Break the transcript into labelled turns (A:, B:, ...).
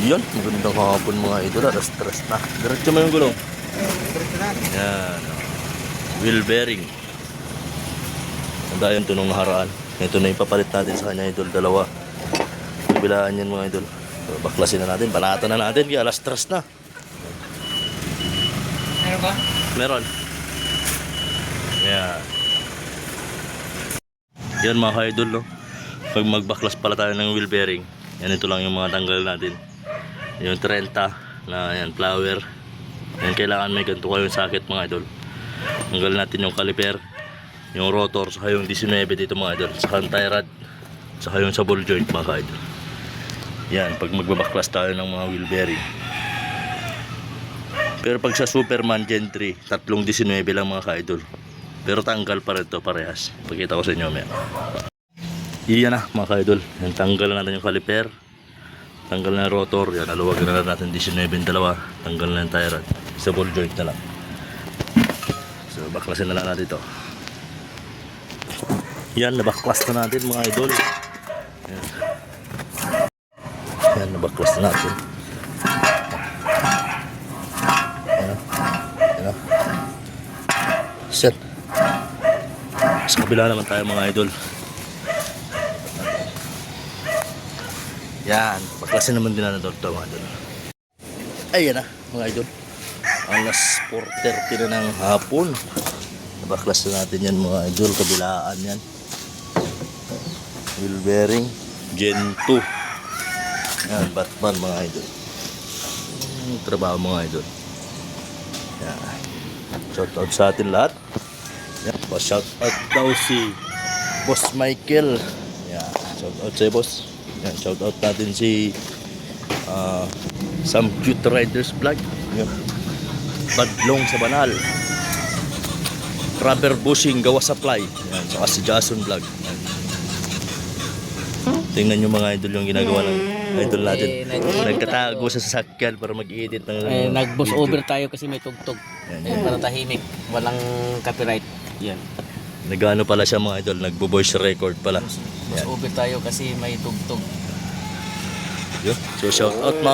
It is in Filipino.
A: Yan, magandang hapon mga idol. Aras-tras na. Diretso mo yung gulong. Yan. Wheel bearing. Handa yun ito nung naharaan. Ito na ipapalit natin sa kanya idol. Dalawa. Bilaan yan mga idol. So, baklasin na natin. Banatan na natin. Kaya alas-tras na.
B: Meron ba?
A: Meron. Yan. Yan mga idol, no? Pag magbaklas pala tayo ng wheel bearing, yan, ito lang yung mga tanggal natin. Yung 30 na yan, flower. Yan, kailangan may ganito kayong socket mga idol. Tanggal natin yung caliper, yung rotor, saka yung 19 dito mga idol, saka yung tie rod, saka yung sa ball joint mga idol. Yan, pag magbabaklas tayo ng mga wheel bearing. Pero pag sa Superman Gen 3, tatlong 19 lang mga ka-idol. Pero tanggal pa rin ito parehas. Pakita ko sa inyo may. Iyan na mga ka-idol. Yan, tanggal na natin yung caliper. Tanggal na yung rotor. Yan, aluwagan na natin 19 dalawa. Tanggal na yung tie rod. Sa ball joint na lang. So baklasin na lang natin ito. Yan, nabaklas na natin mga idol. Yan, yan, nabaklas na natin. Yan. Set. Sa kabila naman tayo mga idol. Yan, baklasin naman din na ito mga idol. Ayan na mga idol. Alas 4:30 na ng hapon. Nabaklas na natin yan mga idol. Kabilaan yan. Wheel bearing Gen 2. Yan, Batman mga idol. Trabaho mga idol. Yan. Shout out sa atin lahat. Yan, shout out daw si Boss Michael. Yan, shout out sa boss. Yan, shout out natin si Some Cute Riders Vlog. Yan. Badlong sa Banal. Rubber bushing gawa supply. Yan, saka si Jason Vlog. Yan. Tingnan nyo mga idol yung ginagawa ng idol natin. Nagtatago sa sasakyan para mag-edit ng
B: Nag-boss over tayo kasi may tugtog.
A: yan.
B: Para tahimik. Walang copyright. Yan.
A: Nagano pala siya mga idol, nagbo-voice record pala.
B: Boss over tayo kasi may tugtog.
A: Yo, so shout out mga